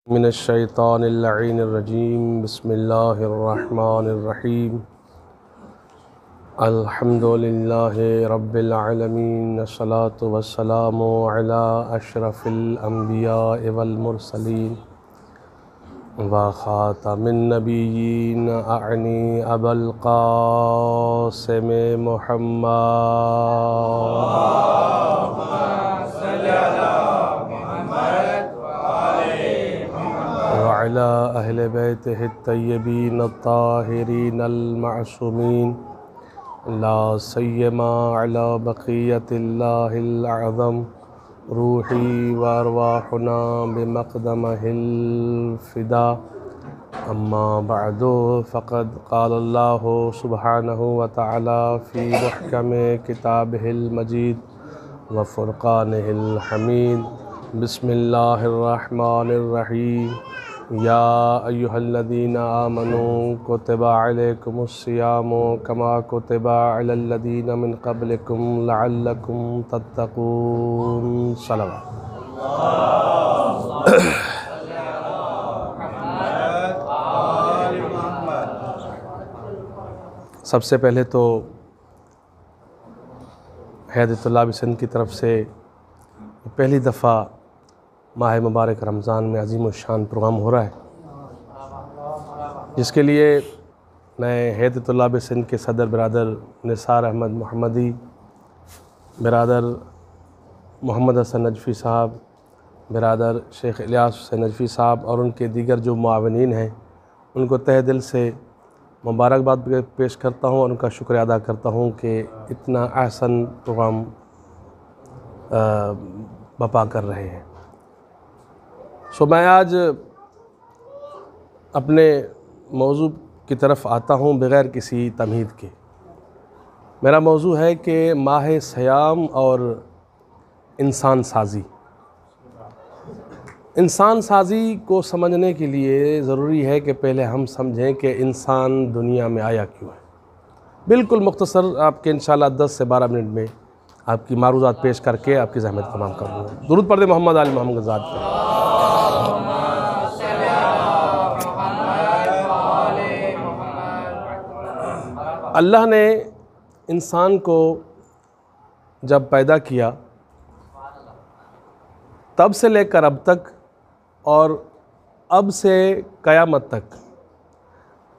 मिनश्शैतानिर्लईनिर्रजीम बिस्मिल्लाहिर्रहमानिर्रहीम अल्हम्दुलिल्लाहि रब्बिल आलमीन अस्सलातु वस्सलामु अला अशरफिल अंबिया'i वल मुरसलीन व खातमिन नबिय्यीन अअनी अबुल क़ासिम अला अहले बैतिहि तय्यबीन अत्ताहिरीन अल-मअसूमीन ला सय्यमा अला बक़ियतिल्लाहिल अज़म रूही व अरवाहुना बिमक़दमिहिल फ़िदा अम्मा बअदु फ़क़द क़ाल अल्लाहु सुब्हानहु व तआला फ़ी मुहकमि किताबिहिल मजीद व फ़ुरक़ानिहिल हमीद बिस्मिल्लाहिर्रहमानिर्रहीम या अय्युहल्लज़ीना आमनू कुतिबा अलैकुमुस्सियामु कमा कुतिबा अलल्लज़ीना मिन क़ब्लिकुम लअल्लकुम तत्तक़ून। सलावत। सबसे पहले तो हैयत तुल्लाब सिंध की तरफ से पहली दफ़ा माह मुबारक रमज़ान में अज़ीमुश्शान प्रोग्राम हो रहा है, जिसके लिए मैं हैयत तुल्लाब सिंध के सदर बिरादर निसार अहमद मोहम्मदी, बिरादर मोहम्मद हसन नजफ़ी साहब, बिरादर शेख इलियास हुसैन नजफ़ी साहब और उनके दीगर जो मुआविनीन हैं, उनको तहे दिल से मुबारकबाद पेश करता हूँ और उनका शुक्रिया अदा करता हूँ कि इतना अहसन प्रोग्राम बपा कर रहे हैं। मैं आज अपने मौजू की तरफ आता हूँ बग़ैर किसी तमहीद के। मेरा मौजू है कि माह सयाम और इंसान साज़ी। इंसान साज़ी को समझने के लिए ज़रूरी है कि पहले हम समझें कि इंसान दुनिया में आया क्यों है। बिल्कुल मुख्तसर आपके इंशाअल्लाह 10 से 12 मिनट में आपकी मारूज़ात पेश करके आपकी ज़हमत तमाम कर दूँगा। दुरूद पढ़ दे मोहम्मद आल मोहम्मद ज़ात पे। अल्लाह ने इंसान को जब पैदा किया तब से लेकर अब तक और अब से क़यामत तक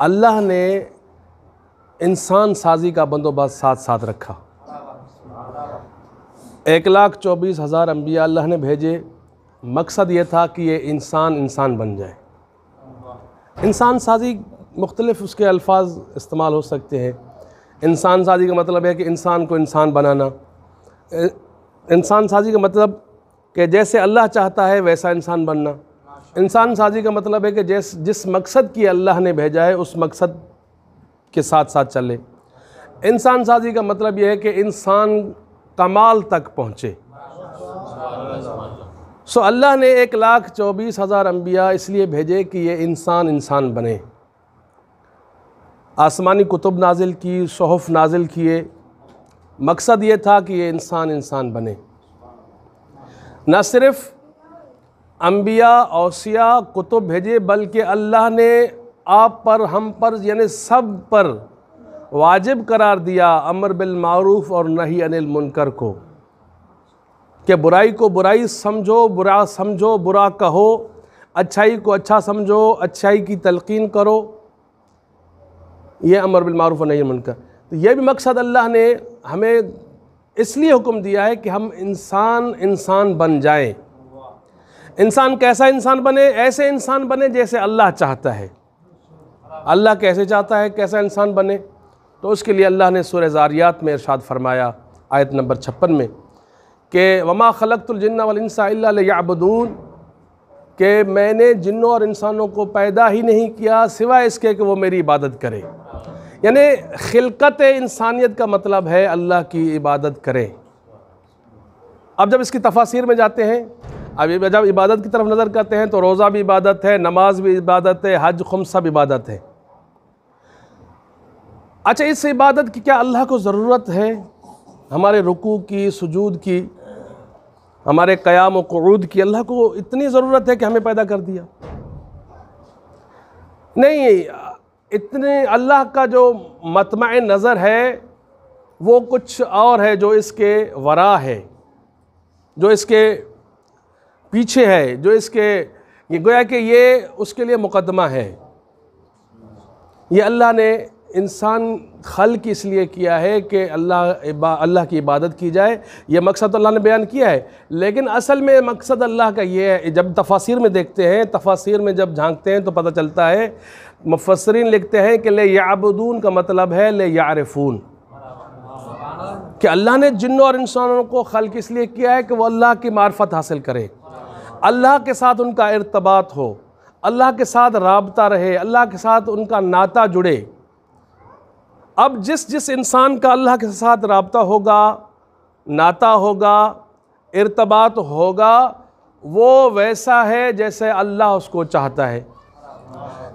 अल्लाह ने इंसान साज़ी का बंदोबस्त साथ साथ रखा। 1,24,000 अंबिया अल्लाह ने भेजे। मकसद ये था कि ये इंसान बन जाए। इंसान साज़ी मुख्तलिफ़ उसके अल्फाज इस्तेमाल हो सकते हैं। इंसान साज़ी का मतलब है कि इंसान को इंसान बनाना। इंसान साज़ी का मतलब कि जैसे अल्लाह चाहता है वैसा इंसान बनना। इंसान साज़ी का मतलब है कि जिस मकसद की अल्लाह ने भेजा है उस मकसद के साथ साथ चले। इंसान साज़ी का मतलब यह है कि इंसान कमाल तक पहुँचे। अल्लाह ने 1,24,000 अंबिया इसलिए भेजे कि ये इंसान बने। आसमानी कुतुब नाजिल की, सोहफ़ नाजिल किए। मकसद ये था कि ये इंसान बने। न सिर्फ़ अंबिया औसिया कुतुब भेजे बल्कि अल्लाह ने आप पर, हम पर, यानी सब पर वाजिब करार दिया अमर बिल मारूफ़ और नही अनिल मुनकर को, कि बुराई को बुराई समझो, बुरा समझो, बुरा कहो, अच्छाई को अच्छा समझो, अच्छाई की तलक़ीन करो। ये अमर बिल मारूफ़ और नही अनिल मुनकर। तो ये भी मकसद अल्लाह ने हमें इसलिए हुक्म दिया है कि हम इंसान बन जाएं। इंसान कैसा इंसान बने? ऐसे इंसान बने जैसे अल्लाह चाहता है। अल्लाह कैसे चाहता है कैसा इंसान बने? तो उसके लिए अल्लाह ने सूरह ज़ारियात में इरशाद फरमाया आयत नंबर 56 में कि वमा खलक़तुल जिन्ना वल इंसा इल्ला लियअबुदून, कि मैंने जिन्नों और इंसानों को पैदा ही नहीं किया सिवाय इसके कि वो मेरी इबादत करें। यानी खिलकत इंसानियत का मतलब है अल्लाह की इबादत करें। अब जब इसकी तफासिर में जाते हैं, अब जब इबादत की तरफ नज़र करते हैं तो रोज़ा भी इबादत है, नमाज भी इबादत है, हज खुम्सा भी इबादत है। अच्छा, इस इबादत की क्या अल्लाह को ज़रूरत है? हमारे रुकू की, सुजूद की, हमारे क़याम व क़ुऊद की अल्लाह को इतनी ज़रूरत है कि हमें पैदा कर दिया? नहीं, इतने अल्लाह का जो मतमए नज़र है वो कुछ और है, जो इसके वरा है, जो इसके पीछे है, जो इसके, ये गोया कि ये उसके लिए मुकदमा है। ये अल्लाह ने इंसान खल्क इसलिए किया है कि अल्लाह की इबादत की जाए, ये मकसद अल्लाह ने बयान किया है। लेकिन असल में मकसद अल्लाह का ये है, जब तफासिर में देखते हैं, तफासिर में जब झांकते हैं तो पता चलता है, मुफस्सिरीन लिखते हैं कि ले याबुदून का मतलब है ले यारिफून, कि अल्लाह ने जिन्नों और इंसानों को खल्क इसलिए किया है कि वो अल्लाह की मार्फत हासिल करे, अल्लाह के साथ उनका इर्तबात हो, अल्लाह के साथ राबता रहे, अल्लाह के साथ उनका नाता जुड़े। अब जिस इंसान का अल्लाह के साथ राबता होगा, नाता होगा, इर्तबात होगा, वो वैसा है जैसे अल्लाह उसको चाहता है।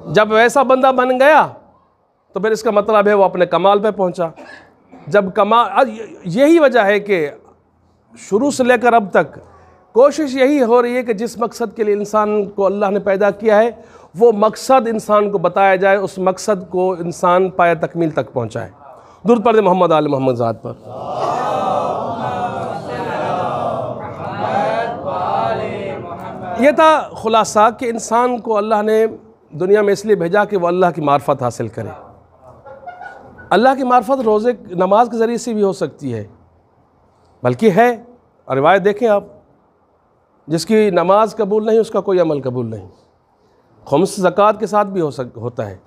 जब वैसा बंदा बन गया तो फिर इसका मतलब है वो अपने कमाल पे पहुंचा। जब कमाल, यही वजह है कि शुरू से लेकर अब तक कोशिश यही हो रही है कि जिस मकसद के लिए इंसान को अल्लाह ने पैदा किया है वो मकसद इंसान को बताया जाए, उस मकसद को इंसान पाया तकमील तक पहुँचाए। दुरूद पढ़े मोहम्मद आले मोहम्मद ज़ात पर। यह था खुलासा कि इंसान को अल्लाह ने दुनिया में इसलिए भेजा कि वह अल्लाह की मार्फत हासिल करे। अल्लाह की मार्फत रोज़े नमाज के ज़रिए से भी हो सकती है, बल्कि है, और रिवायत देखें आप, जिसकी नमाज कबूल नहीं उसका कोई अमल कबूल नहीं। खुम्स ज़कात के साथ भी होता है।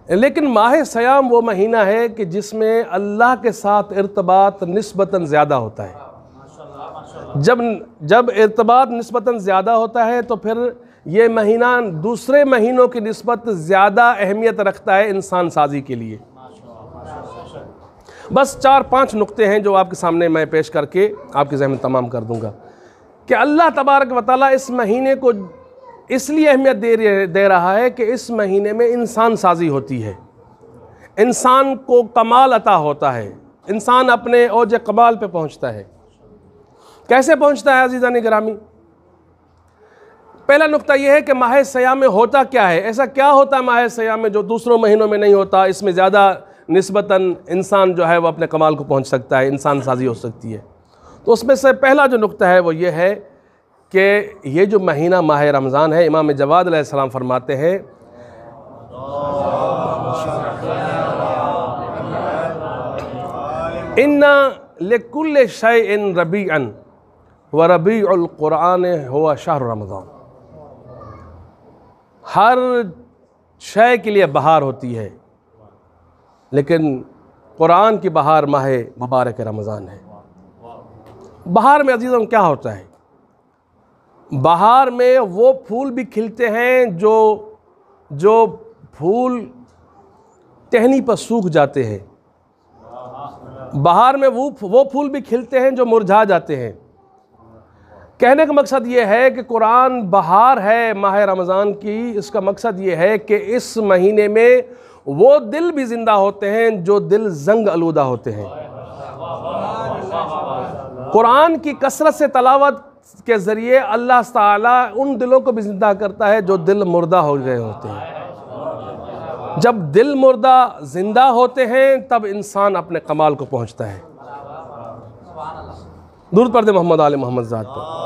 लेकिन माह सयाम वो महीना है कि जिसमें अल्लाह के साथ इर्तबात निस्बतन ज़्यादा होता है। जब इर्तबात निस्बतन ज़्यादा होता है तो फिर ये महीना दूसरे महीनों की निस्बत ज़्यादा अहमियत रखता है इंसान साजी के लिए। बस 4-5 नुक्ते हैं जो आपके सामने मैं पेश करके आपके ज़हन में तमाम कर दूंगा कि अल्लाह तबारक व तआला इस महीने को इसलिए अहमियत दे रहा है कि इस महीने में इंसान साजी होती है, इंसान को कमाल अता होता है, इंसान अपने औज कमाल पे पहुंचता है। कैसे पहुंचता है अज़ीज़ान गिरामी? पहला नुक्ता यह है कि माह सयाम में होता क्या है, ऐसा क्या होता है माह सयाम में जो दूसरों महीनों में नहीं होता, इसमें ज़्यादा निस्बतन इंसान जो है वो अपने कमाल को पहुंच सकता है, इंसान साजी हो सकती है। तो उसमें से पहला जो नुक्ता है वो ये है कि ये जो महीना माह रमज़ान है, इमाम जवाद अलैहिस्सलाम फरमाते हैं इन्ना लिकुल्लि शैइन रबीअन व रबीउल कुरान हुवा शहर रमज़ान। हर शय के लिए बहार होती है, लेकिन कुरान की बहार माह मुबारक रमज़ान है। बहार में अजीज़ों क्या होता है? बहार में वो फूल भी खिलते हैं जो फूल टहनी पर सूख जाते हैं। बहार में वो फूल भी खिलते हैं जो मुरझा जाते हैं। कहने का मकसद ये है कि कुरान बहार है माह रमज़ान की। इसका मकसद ये है कि इस महीने में वो दिल भी ज़िंदा होते हैं जो दिल जंग आलूदा होते हैं। कुरान की कसरत से तलावत के ज़रिए अल्लाह ताला उन दिलों को भी ज़िंदा करता है जो दिल मुर्दा हो गए होते हैं। जब दिल मुर्दा ज़िंदा होते हैं तब इंसान अपने कमाल को पहुँचता है। दुरूद पढ़ते मोहम्मद आले मोहम्मद ज़ात पर।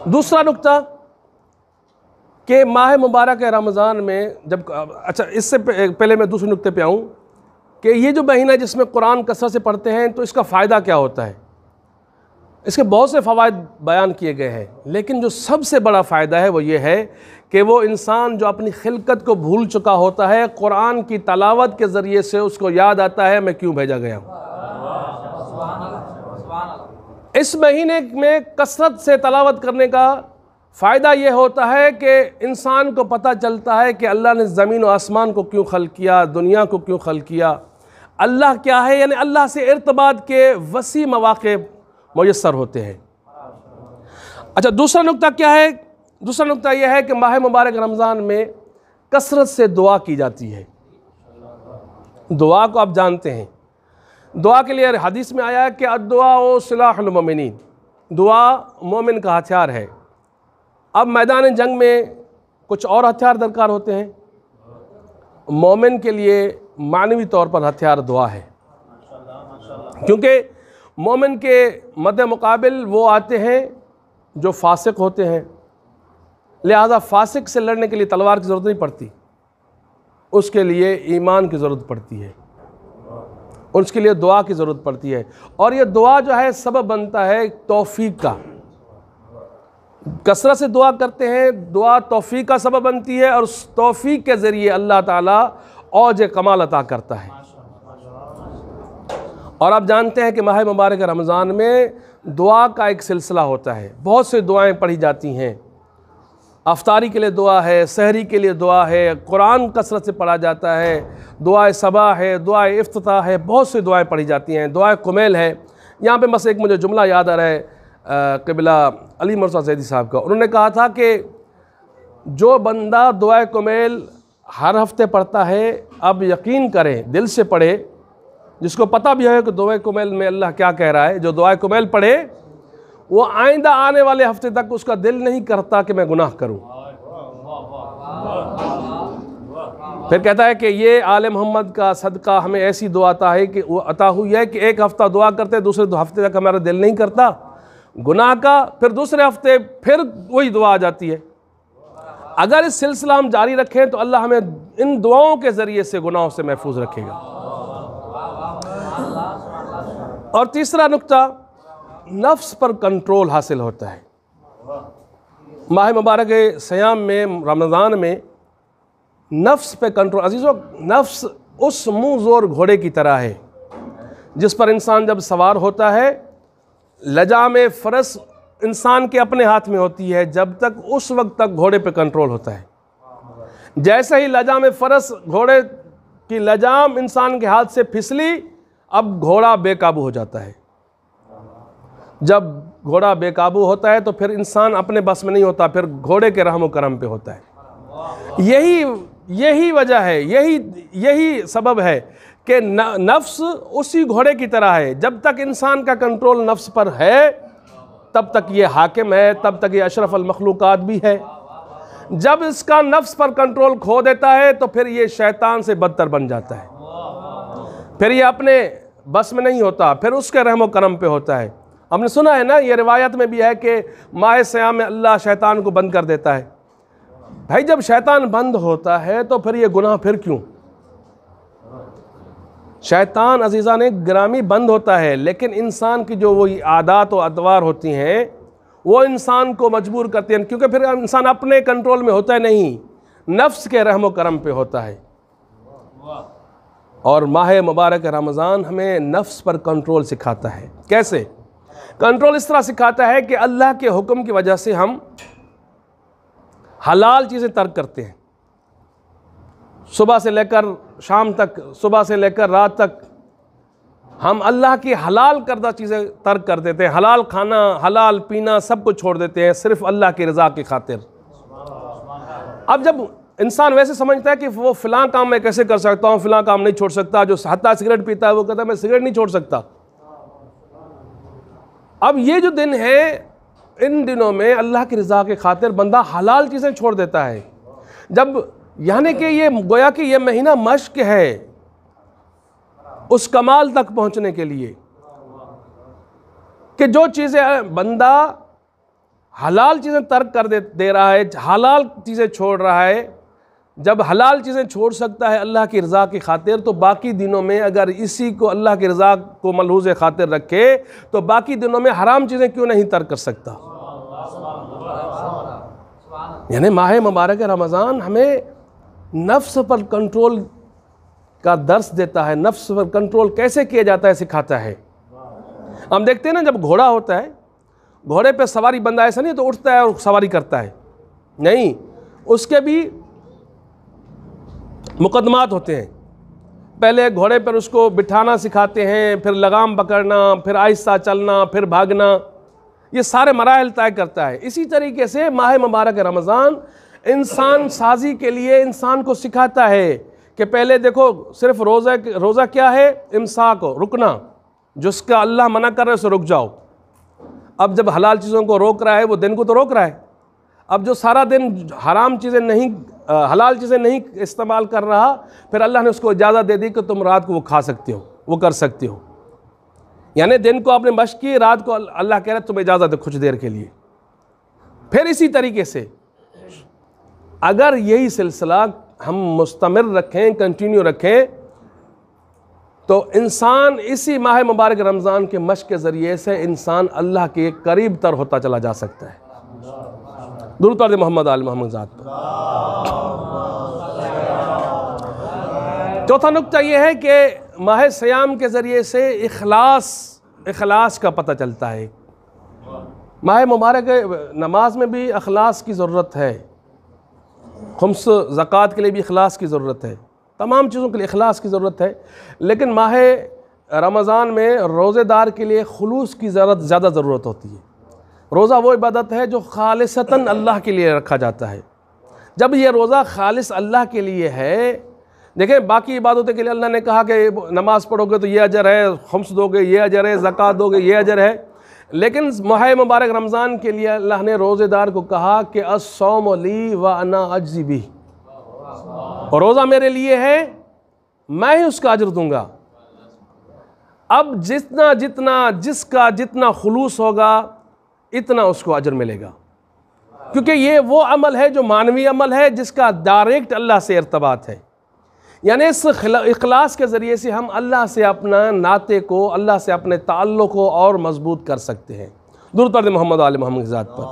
दूसरा नुक्ता कि माह मुबारक रमज़ान में जब, अच्छा इससे पहले मैं दूसरे नुक्ते पे आऊँ कि ये जो महीना जिसमें कुरान कसरत से पढ़ते हैं तो इसका फ़ायदा क्या होता है। इसके बहुत से फ़वाइद बयान किए गए हैं, लेकिन जो सबसे बड़ा फ़ायदा है वो ये है कि वो इंसान जो अपनी खिलकत को भूल चुका होता है, कुरान की तलावत के ज़रिए से उसको याद आता है मैं क्यों भेजा गया हूँ। इस महीने में कसरत से तलावत करने का फ़ायदा ये होता है कि इंसान को पता चलता है कि अल्लाह ने ज़मीन और आसमान को क्यों खल्क़ किया, दुनिया को क्यों खल्क़ किया, अल्लाह क्या है, यानी अल्लाह से इर्तिबात के वसी मौक़े मुयस्सर होते हैं। अच्छा, दूसरा नुक्ता क्या है? दूसरा नुक्ता यह है कि माह मुबारक रमज़ान में कसरत से दुआ की जाती है। दुआ को आप जानते हैं, दुआ के लिए हदीस में आया है कि अद्दुआ सिलाहुल मोमिनीन, दुआ मोमिन का हथियार है। अब मैदान जंग में कुछ और हथियार दरकार होते हैं। मोमिन के लिए मानवी तौर पर हथियार दुआ है, क्योंकि मोमिन के मद्दे मुकाबिल वो आते हैं जो फासिक होते हैं। लिहाजा फासिक से लड़ने के लिए तलवार की ज़रूरत नहीं पड़ती, उसके लिए ईमान की ज़रूरत पड़ती है, उसके लिए दुआ की ज़रूरत पड़ती है। और ये दुआ जो है सबब बनता है तौफीक का। कसरत से दुआ करते हैं, दुआ तौफीक का सबब बनती है, और उस तौफीक के ज़रिए अल्लाह ताला औज कमाल अता करता है। और आप जानते हैं कि माह मुबारक रमज़ान में दुआ का एक सिलसिला होता है, बहुत सी दुआएं पढ़ी जाती हैं। अफ्तारी के लिए दुआ है, सहरी के लिए दुआ है, कुरान कसरत से पढ़ा जाता है, दुआ सबा है, दुआ इफ्तिताह है, बहुत सी दुआएं पढ़ी जाती हैं, दुआ कुमैल है। यहाँ पे बस एक मुझे जुमला याद आ रहा है क़िबला अली मुर्तज़ा ज़ैदी साहब का। उन्होंने कहा था कि जो बंदा दुआ कुमैल हर हफ्ते पढ़ता है, अब यकीन करें, दिल से पढ़े, जिसको पता भी है कि दुआ कुमैल में अल्लाह क्या कह रहा है, जो दुआ कुमैल पढ़े वो आइंदा आने वाले हफ्ते तक उसका दिल नहीं करता कि मैं गुनाह करूं। फिर कहता है कि ये आले मोहम्मद का सदका हमें ऐसी दुआ अता है कि वो अता हुई है कि एक हफ़्ता दुआ करते, दूसरे हफ्ते तक हमारा दिल नहीं करता गुनाह का, फिर दूसरे हफ्ते फिर वही दुआ आ जाती है। अगर इस सिलसिला हम जारी रखें तो अल्लाह हमें इन दुआओं के ज़रिए से गुनाहों से महफूज रखेगा। और तीसरा नुक्ता, नफ्स पर कंट्रोल हासिल होता है। माह मुबारक सयाम में, रमज़ान में नफ्स पे कंट्रोल, अजीज़ों, नफ्स उस मुँह ज़ोर घोड़े की तरह है जिस पर इंसान जब सवार होता है, लजाम फ़रस इंसान के अपने हाथ में होती है जब तक, उस वक्त तक घोड़े पे कंट्रोल होता है। जैसे ही लजाम फ़रस, घोड़े की लजाम इंसान के हाथ से फिसली, अब घोड़ा बेकाबू हो जाता है। जब घोड़ा बेकाबू होता है तो फिर इंसान अपने बस में नहीं होता, फिर घोड़े के रहम करम पे होता है। यही वजह है, यही सबब है कि नफ्स उसी घोड़े की तरह है। जब तक इंसान का कंट्रोल नफ्स पर है तब तक ये हाकिम है, तब तक ये अशरफ अल मखलूकात भी है। जब इसका नफ्स पर कंट्रोल खो देता है तो फिर ये शैतान से बदतर बन जाता है, फिर ये अपने बस में नहीं होता, फिर उसके रहम करम पे होता है। हमने सुना है ना, ये रिवायत में भी है कि माह सयाम में अल्लाह शैतान को बंद कर देता है। भाई जब शैतान बंद होता है तो फिर ये गुनाह फिर क्यों? शैतान अजीज़ा ने ग्रामी बंद होता है, लेकिन इंसान की जो वो आदात और अदवार होती हैं वो इंसान को मजबूर करती हैं, क्योंकि फिर इंसान अपने कंट्रोल में होता है नहीं, नफ्स के रहम करम पे होता है। और माह मुबारक रमज़ान हमें नफ्स पर कंट्रोल सिखाता है। कैसे कंट्रोल? इस तरह सिखाता है कि अल्लाह के हुक्म की वजह से हम हलाल चीज़ें तर्क करते हैं। सुबह से लेकर शाम तक, सुबह से लेकर रात तक हम अल्लाह की हलाल करदा चीज़ें तर्क कर देते हैं। हलाल खाना, हलाल पीना, सब कुछ छोड़ देते हैं सिर्फ अल्लाह की रज़ा की खातिर। अब जब इंसान वैसे समझता है कि वो फ़लाँ काम मैं कैसे कर सकता हूँ, फ़लाँ काम नहीं छोड़ सकता, जो हत्ता सिगरेट पीता है वो कहता है मैं सिगरेट नहीं छोड़ सकता। अब ये जो दिन है, इन दिनों में अल्लाह की रज़ा के खातिर बंदा हलाल चीज़ें छोड़ देता है। जब यानी कि ये गोया कि ये महीना मश्क है उस कमाल तक पहुंचने के लिए कि जो चीज़ें बंदा हलाल चीज़ें तर्क कर दे रहा है, हलाल चीज़ें छोड़ रहा है। जब हलाल चीज़ें छोड़ सकता है अल्लाह की रज़ा की खातिर, तो बाकी दिनों में अगर इसी को अल्लाह की रज़ा को मलहूज़ खातिर रखे तो बाकी दिनों में हराम चीज़ें क्यों नहीं तर्क कर सकता? यानी माह मुबारक रमज़ान हमें नफ्स पर कंट्रोल का दर्स देता है, नफ्स पर कंट्रोल कैसे किया जाता है सिखाता है। हम देखते हैं ना, जब घोड़ा होता है, घोड़े पे सवारी बंदा ऐसा नहीं तो उठता है और सवारी करता है, नहीं, उसके भी मुकदमात होते हैं। पहले घोड़े पर उसको बिठाना सिखाते हैं, फिर लगाम पकड़ना, फिर आहिस्ता चलना, फिर भागना, ये सारे मराहल तय करता है। इसी तरीके से माह मुबारक रमज़ान इंसान साजी के लिए इंसान को सिखाता है कि पहले देखो सिर्फ रोज़ा क्या है? इमसाक हो, रुकना, जिसका अल्लाह मना कर रहे उसे रुक जाओ। अब जब हलाल चीज़ों को रोक रहा है वो दिन को तो रोक रहा है। अब जो सारा दिन हराम चीज़ें नहीं, हलाल चीज़ें नहीं इस्तेमाल कर रहा, फिर अल्लाह ने उसको इजाज़त दे दी कि तुम रात को वो खा सकते हो, वो कर सकते हो। यानी दिन को आपने मश्क की, रात को अल्लाह कह रहा है तुम्हें इजाज़त है कुछ देर के लिए। फिर इसी तरीके से अगर यही सिलसिला हम मुस्तमिर रखें, कंटिन्यू रखें, तो इंसान इसी माह मुबारक रमज़ान के मश्क के ज़रिए से इंसान अल्लाह के करीब तर होता चला जा सकता है। दुरूद पढ़ मोहम्मद आल मोहम्मद ज़ात पर। चौथा नुक्ता यह है कि माह सियाम के ज़रिए से इखलास का पता चलता है। माह मुबारक नमाज में भी इखलास की ज़रूरत है, खुम्स ज़कात के लिए भी इखलास की ज़रूरत है, तमाम चीज़ों के लिए इखलास की ज़रूरत है। लेकिन माह रमज़ान में रोज़ेदार के लिए खुलूस की ज़्यादा ज़रूरत होती है। रोज़ा वो इबादत है जो खालिसतन अल्लाह के लिए रखा जाता है। जब ये रोज़ा खालिस अल्लाह के लिए है, देखें बाकी इबादतों के लिए अल्लाह ने कहा कि नमाज़ पढ़ोगे तो ये अजर है, खुम्स दोगे ये अजर है, ज़कात दोगे ये अजर है। लेकिन माह मुबारक रमज़ान के लिए अल्लाह ने रोज़ेदार को कहा कि अस्सौम ली व अना अज्ज़ी बिही, और रोज़ा मेरे लिए है, मैं ही उसका अजर दूंगा। अब जिसका जितना खुलूस होगा इतना उसको अजर मिलेगा, क्योंकि ये वो अमल है जो मानवी अमल है जिसका डायरेक्ट अल्लाह से इर्तबात है। यानी इस इखलास के ज़रिए से हम अल्लाह से अपना नाते को, अल्लाह से अपने ताल्लुक़ को और मजबूत कर सकते हैं। दुरूद पढ़ मोहम्मद आल मोहम्मद ज़ात पर।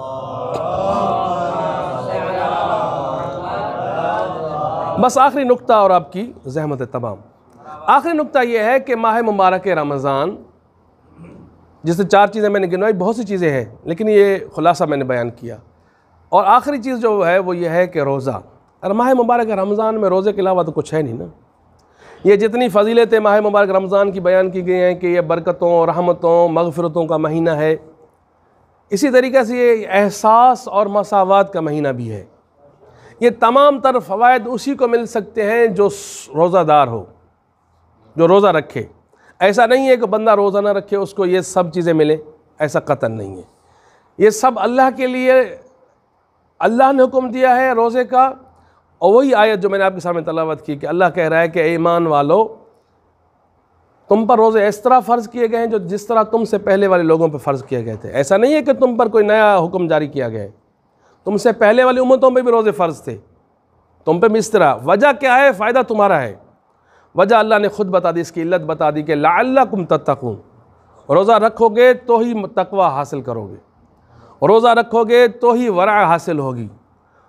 बस आखिरी नुक्ता और आपकी ज़हमत तमाम। आखिरी नुक्ता यह है कि माह मुबारक रमज़ान, जिससे 4 चीज़ें मैंने गिनवाई, बहुत सी चीज़ें हैं लेकिन ये खुलासा मैंने बयान किया। और आखिरी चीज़ जो है वो ये है कि रोज़ा, और माह मुबारक रमज़ान में रोज़े के अलावा तो कुछ है नहीं ना। ये जितनी फ़जीलतें माह मुबारक रमज़ान की बयान की गई हैं कि ये बरकतों, रहमतों, मग़फ़िरतों का महीना है, इसी तरीक़े से ये एहसास और मसावात का महीना भी है। ये तमाम तर फ़वाइद उसी को मिल सकते हैं जो रोज़ादार हो, जो रोज़ा रखे। ऐसा नहीं है कि बंदा रोज़ा ना रखे उसको ये सब चीज़ें मिले, ऐसा कतन नहीं है। ये सब अल्लाह के लिए अल्लाह ने हुक्म दिया है रोज़े का। और वही आयत जो मैंने आपके सामने तलावत की कि अल्लाह कह रहा है कि ईमान वालों, तुम पर रोज़े इस तरह फ़र्ज़ किए गए हैं जो जिस तरह तुमसे पहले वाले लोगों पर फ़र्ज़ किए गए थे। ऐसा नहीं है कि तुम पर कोई नया हुक्म जारी किया गया है, तुमसे पहले वाली उम्मतों में भी रोज़े फ़र्ज़ थे, तुम पे भी इस तरह। वजह क्या है? फ़ायदा तुम्हारा है। वजह अल्लाह ने ख़ुद बता दी, इसकी इल्लत बता दी कि लअल्लकुम तत्तक़ून, रोज़ा रखोगे तो ही तक़वा हासिल करोगे, रोज़ा रखोगे तो ही वरा हासिल होगी,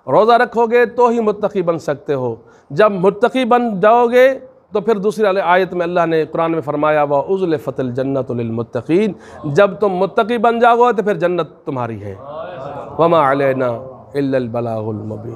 रोज़ा रखोगे तो ही मुत्तक़ी बन सकते हो। जब मुत्तक़ी बन जाओगे तो फिर दूसरी आयत में अल्लाह ने कुरान में फरमाया व उज़्लिफ़तिल जन्नतु लिल मुत्तक़ीन, जब तुम मुत्तक़ी बन जाओगे तो फिर जन्नत तुम्हारी है। वमा अलैना इल्लल बलागुल मुबीन।